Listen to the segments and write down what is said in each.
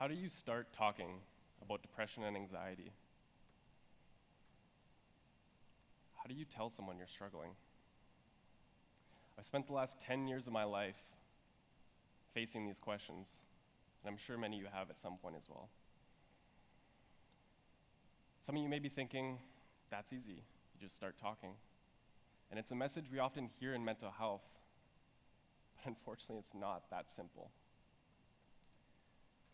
How do you start talking about depression and anxiety? How do you tell someone you're struggling? I've spent the last 10 years of my life facing these questions, and I'm sure many of you have at some point as well. Some of you may be thinking, that's easy, you just start talking. And it's a message we often hear in mental health, but unfortunately it's not that simple.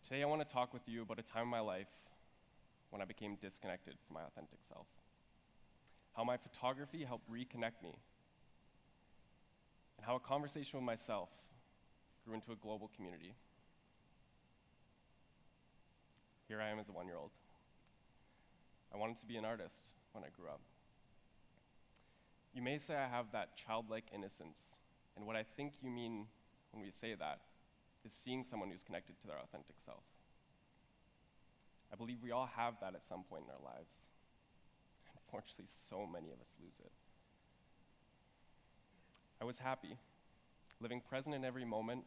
Today I want to talk with you about a time in my life when I became disconnected from my authentic self. How my photography helped reconnect me, and how a conversation with myself grew into a global community. Here I am as a 1-year-old. I wanted to be an artist when I grew up. You may say I have that childlike innocence, and what I think you mean when we say that is seeing someone who's connected to their authentic self. I believe we all have that at some point in our lives. Unfortunately, so many of us lose it. I was happy, living present in every moment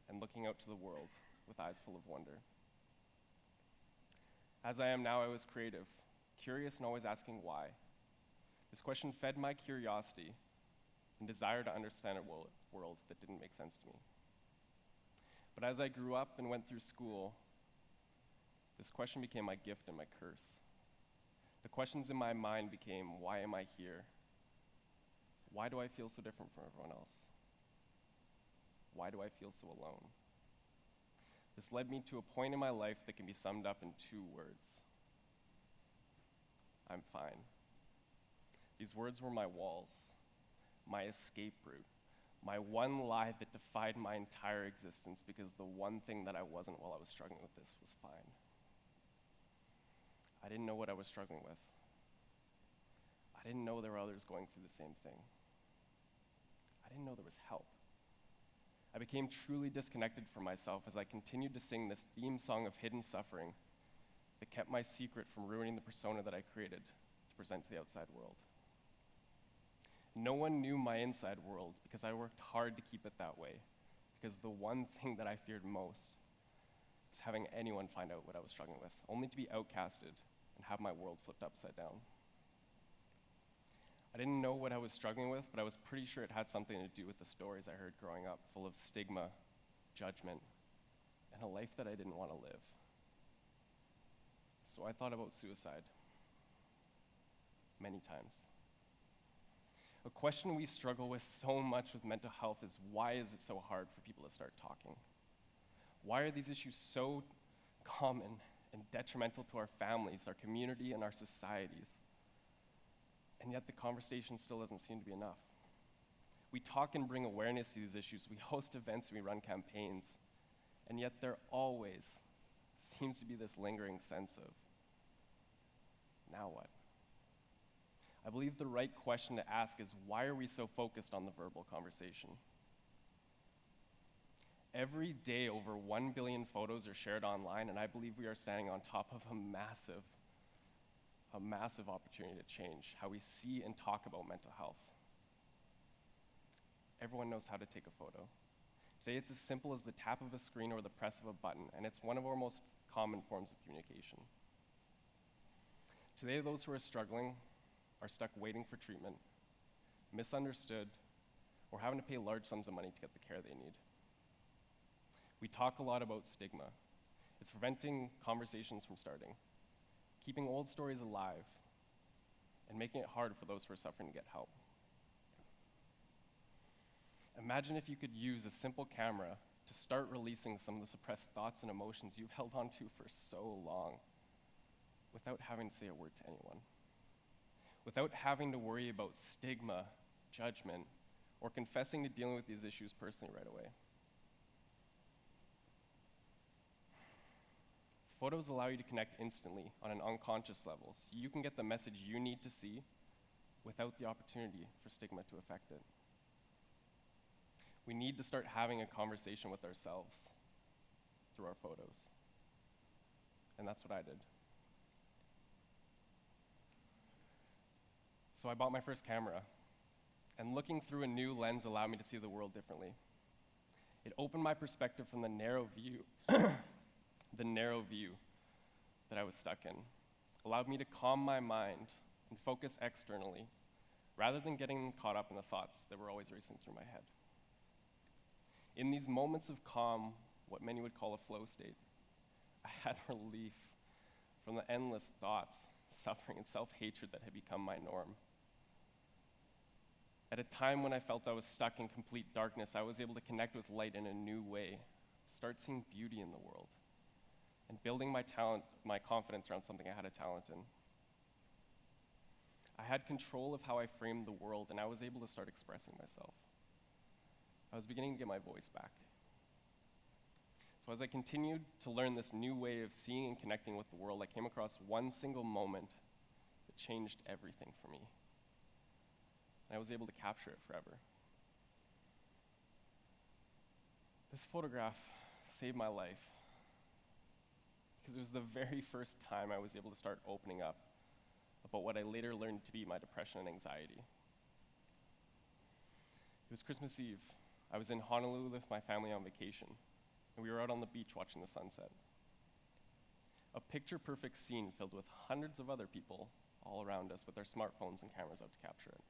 and looking out to the world with eyes full of wonder. As I am now, I was creative, curious and always asking why. This question fed my curiosity and desire to understand a world that didn't make sense to me. But as I grew up and went through school, this question became my gift and my curse. The questions in my mind became, why am I here? Why do I feel so different from everyone else? Why do I feel so alone? This led me to a point in my life that can be summed up in 2 words. I'm fine. These words were my walls, my escape route, my one lie that defied my entire existence because the one thing that I wasn't while I was struggling with this was fine. I didn't know what I was struggling with. I didn't know there were others going through the same thing. I didn't know there was help. I became truly disconnected from myself as I continued to sing this theme song of hidden suffering that kept my secret from ruining the persona that I created to present to the outside world. No one knew my inside world because I worked hard to keep it that way, because the one thing that I feared most was having anyone find out what I was struggling with, only to be outcasted and have my world flipped upside down. I didn't know what I was struggling with, but I was pretty sure it had something to do with the stories I heard growing up, full of stigma, judgment, and a life that I didn't want to live. So I thought about suicide many times. A question we struggle with so much with mental health is, why is it so hard for people to start talking? Why are these issues so common and detrimental to our families, our community, and our societies? And yet the conversation still doesn't seem to be enough. We talk and bring awareness to these issues, we host events, we run campaigns, and yet there always seems to be this lingering sense of, now what? I believe the right question to ask is, why are we so focused on the verbal conversation? Every day, over 1 billion photos are shared online, and I believe we are standing on top of a massive opportunity to change how we see and talk about mental health. Everyone knows how to take a photo. Today, it's as simple as the tap of a screen or the press of a button, and it's one of our most common forms of communication. Today, those who are struggling are stuck waiting for treatment, misunderstood, or having to pay large sums of money to get the care they need. We talk a lot about stigma. It's preventing conversations from starting, keeping old stories alive, and making it hard for those who are suffering to get help. Imagine if you could use a simple camera to start releasing some of the suppressed thoughts and emotions you've held onto for so long without having to say a word to anyone, without having to worry about stigma, judgment, or confessing to dealing with these issues personally right away. Photos allow you to connect instantly on an unconscious level, so you can get the message you need to see without the opportunity for stigma to affect it. We need to start having a conversation with ourselves through our photos. And that's what I did. So I bought my first camera, and looking through a new lens allowed me to see the world differently. It opened my perspective from the narrow view the narrow view that I was stuck in, allowed me to calm my mind and focus externally, rather than getting caught up in the thoughts that were always racing through my head. In these moments of calm, what many would call a flow state, I had relief from the endless thoughts, suffering, and self-hatred that had become my norm. At a time when I felt I was stuck in complete darkness, I was able to connect with light in a new way, start seeing beauty in the world, and building my confidence around something I had a talent in. I had control of how I framed the world, and I was able to start expressing myself. I was beginning to get my voice back. So as I continued to learn this new way of seeing and connecting with the world, I came across one single moment that changed everything for me. And I was able to capture it forever. This photograph saved my life because it was the very first time I was able to start opening up about what I later learned to be my depression and anxiety. It was Christmas Eve. I was in Honolulu with my family on vacation, and we were out on the beach watching the sunset. A picture-perfect scene filled with hundreds of other people all around us with their smartphones and cameras out to capture it.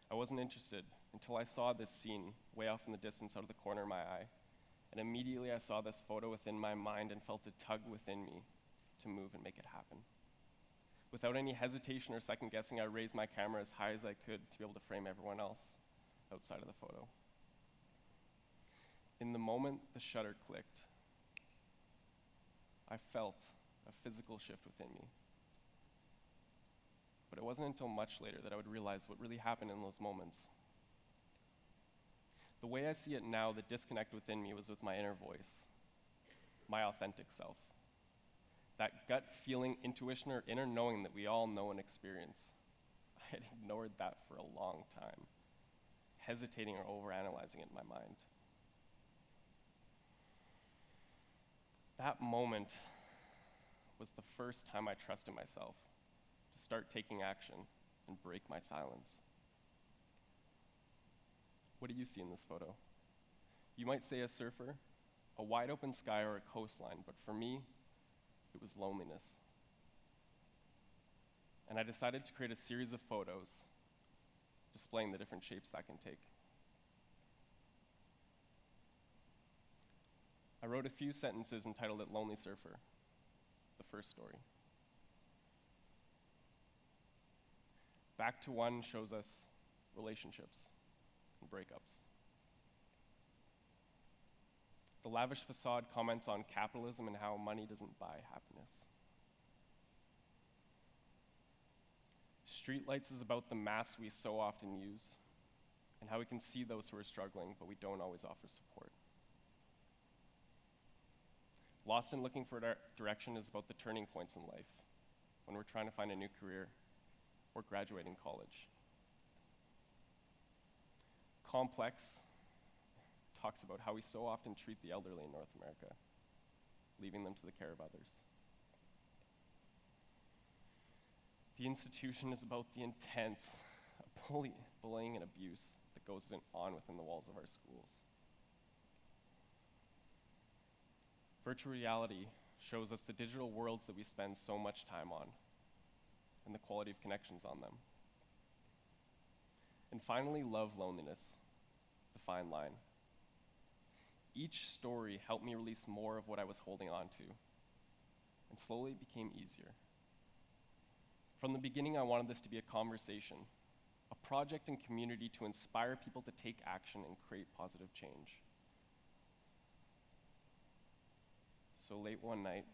I wasn't interested until I saw this scene way off in the distance out of the corner of my eye, and immediately I saw this photo within my mind and felt a tug within me to move and make it happen. Without any hesitation or second guessing, I raised my camera as high as I could to be able to frame everyone else outside of the photo. In the moment the shutter clicked, I felt a physical shift within me. But it wasn't until much later that I would realize what really happened in those moments. The way I see it now, the disconnect within me was with my inner voice, my authentic self. That gut feeling, intuition, or inner knowing that we all know and experience. I had ignored that for a long time, hesitating or overanalyzing it in my mind. That moment was the first time I trusted myself to start taking action and break my silence. What do you see in this photo? You might say a surfer, a wide open sky, or a coastline, but for me, it was loneliness. And I decided to create a series of photos displaying the different shapes that can take. I wrote a few sentences entitled it Lonely Surfer, the first story. Back to one shows us relationships and breakups. The lavish facade comments on capitalism and how money doesn't buy happiness. Streetlights is about the mask we so often use and how we can see those who are struggling, but we don't always offer support. Lost in Looking for Direction is about the turning points in life, when we're trying to find a new career or graduating college. Complex talks about how we so often treat the elderly in North America, leaving them to the care of others. The Institution is about the intense bullying and abuse that goes on within the walls of our schools. Virtual reality shows us the digital worlds that we spend so much time on and the quality of connections on them. And finally, Love, Loneliness, the fine line. Each story helped me release more of what I was holding on to, and slowly it became easier. From the beginning, I wanted this to be a conversation, a project and community to inspire people to take action and create positive change. So late one night,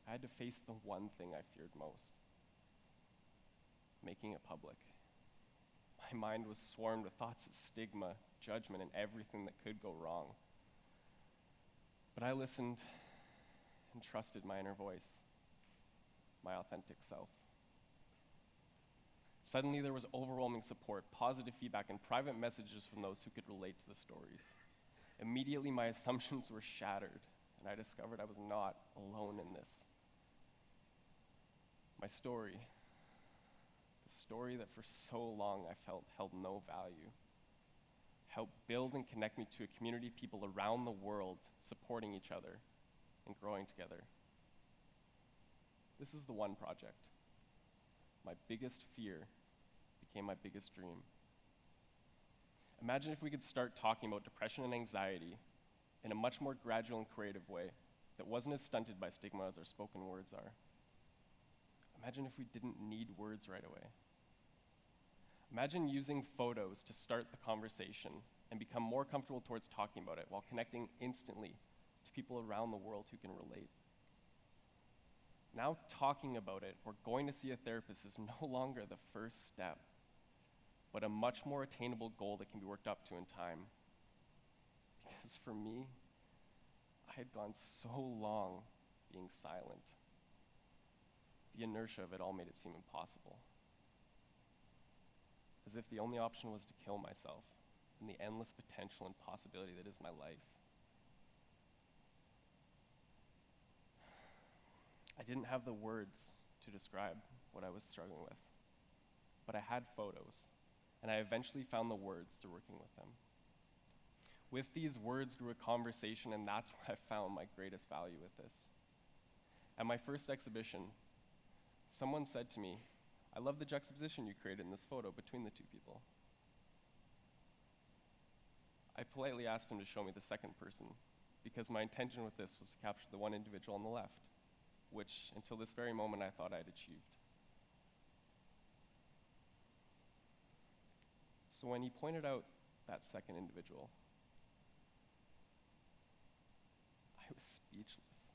I had to face the one thing I feared most, making it public. My mind was swarmed with thoughts of stigma, judgment, and everything that could go wrong. But I listened and trusted my inner voice, my authentic self. Suddenly there was overwhelming support, positive feedback, and private messages from those who could relate to the stories. Immediately my assumptions were shattered, and I discovered I was not alone in this. My story, the story that for so long I felt held no value, help build and connect me to a community of people around the world supporting each other and growing together. This is the one project. My biggest fear became my biggest dream. Imagine if we could start talking about depression and anxiety in a much more gradual and creative way that wasn't as stunted by stigma as our spoken words are. Imagine if we didn't need words right away. Imagine using photos to start the conversation and become more comfortable towards talking about it while connecting instantly to people around the world who can relate. Now talking about it or going to see a therapist is no longer the first step, but a much more attainable goal that can be worked up to in time. Because for me, I had gone so long being silent. The inertia of it all made it seem impossible. As if the only option was to kill myself in the endless potential and possibility that is my life. I didn't have the words to describe what I was struggling with, but I had photos, and I eventually found the words through working with them. With these words grew a conversation, and that's where I found my greatest value with this. At my first exhibition, someone said to me, "I love the juxtaposition you created in this photo between the two people." I politely asked him to show me the second person, because my intention with this was to capture the one individual on the left, which until this very moment I thought I'd achieved. So when he pointed out that second individual, I was speechless.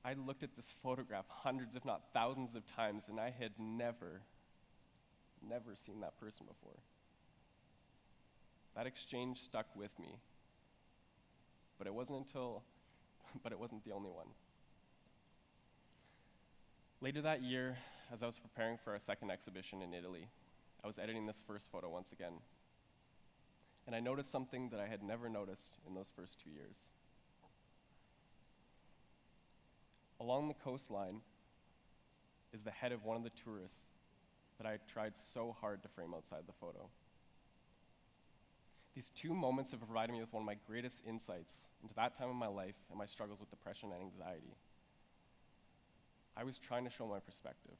I looked at this photograph hundreds, if not thousands of times, and I had never seen that person before. That exchange stuck with me, but it wasn't the only one. Later that year, as I was preparing for our second exhibition in Italy, I was editing this first photo once again. And I noticed something that I had never noticed in those first 2 years. Along the coastline is the head of one of the tourists that I had tried so hard to frame outside the photo. These two moments have provided me with one of my greatest insights into that time of my life and my struggles with depression and anxiety. I was trying to show my perspective,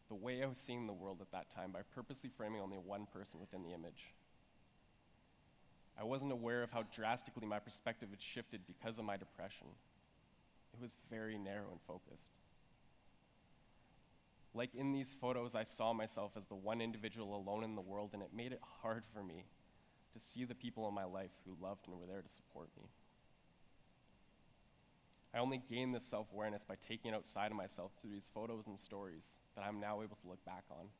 the way I was seeing the world at that time by purposely framing only one person within the image. I wasn't aware of how drastically my perspective had shifted because of my depression. It was very narrow and focused. Like in these photos, I saw myself as the one individual alone in the world, and it made it hard for me to see the people in my life who loved and were there to support me. I only gained this self-awareness by taking it outside of myself through these photos and stories that I'm now able to look back on.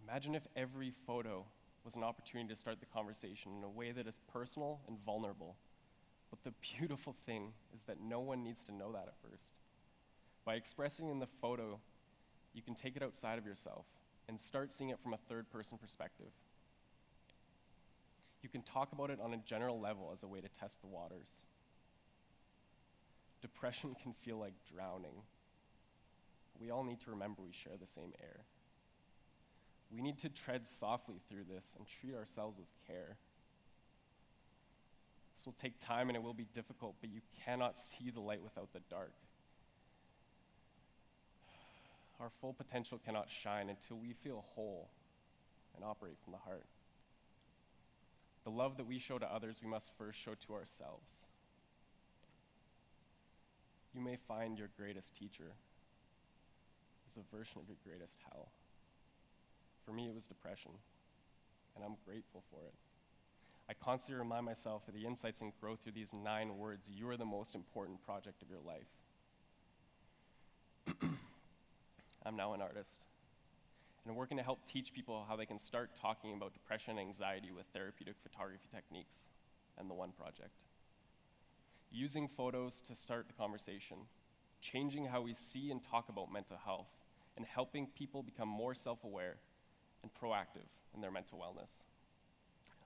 Imagine if every photo was an opportunity to start the conversation in a way that is personal and vulnerable. But the beautiful thing is that no one needs to know that at first. By expressing in the photo, you can take it outside of yourself and start seeing it from a third-person perspective. You can talk about it on a general level as a way to test the waters. Depression can feel like drowning. We all need to remember we share the same air. We need to tread softly through this and treat ourselves with care. This will take time and it will be difficult, but you cannot see the light without the dark. Our full potential cannot shine until we feel whole and operate from the heart. The love that we show to others, we must first show to ourselves. You may find your greatest teacher is a version of your greatest hell. For me, it was depression, and I'm grateful for it. I constantly remind myself of the insights and growth through these 9 words: you are the most important project of your life. I'm now an artist, and I'm working to help teach people how they can start talking about depression and anxiety with therapeutic photography techniques and the One Project. Using photos to start the conversation, changing how we see and talk about mental health, and helping people become more self-aware and proactive in their mental wellness.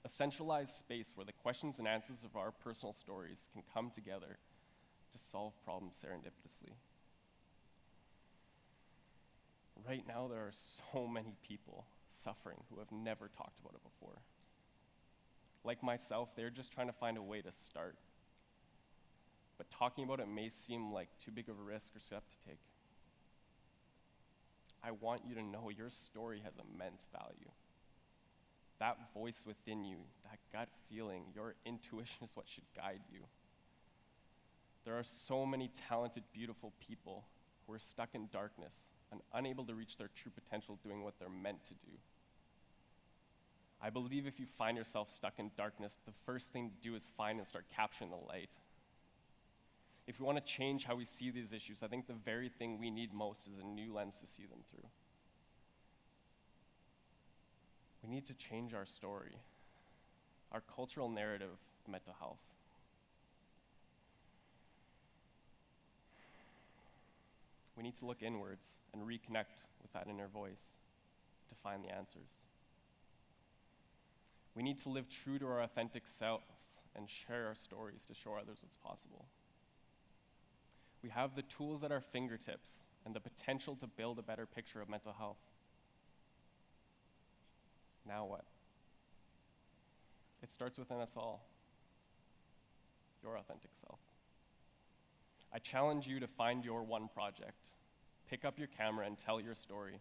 A centralized space where the questions and answers of our personal stories can come together to solve problems serendipitously. right now there are so many people suffering who have never talked about it before. Like myself, they're just trying to find a way to start. But talking about it may seem like too big of a risk or step to take. I want you to know your story has immense value. That voice within you, that gut feeling, your intuition is what should guide you. There are so many talented, beautiful people who are stuck in darkness and unable to reach their true potential doing what they're meant to do. I believe if you find yourself stuck in darkness, the first thing to do is find and start capturing the light. If we want to change how we see these issues, I think the very thing we need most is a new lens to see them through. We need to change our story, our cultural narrative of mental health. We need to look inwards and reconnect with that inner voice to find the answers. We need to live true to our authentic selves and share our stories to show others what's possible. We have the tools at our fingertips and the potential to build a better picture of mental health. Now what? It starts within us all. Your authentic self. I challenge you to find your one project. Pick up your camera and tell your story.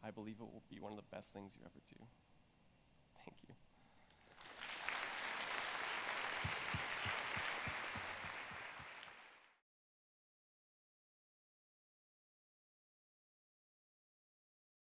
I believe it will be one of the best things you ever do.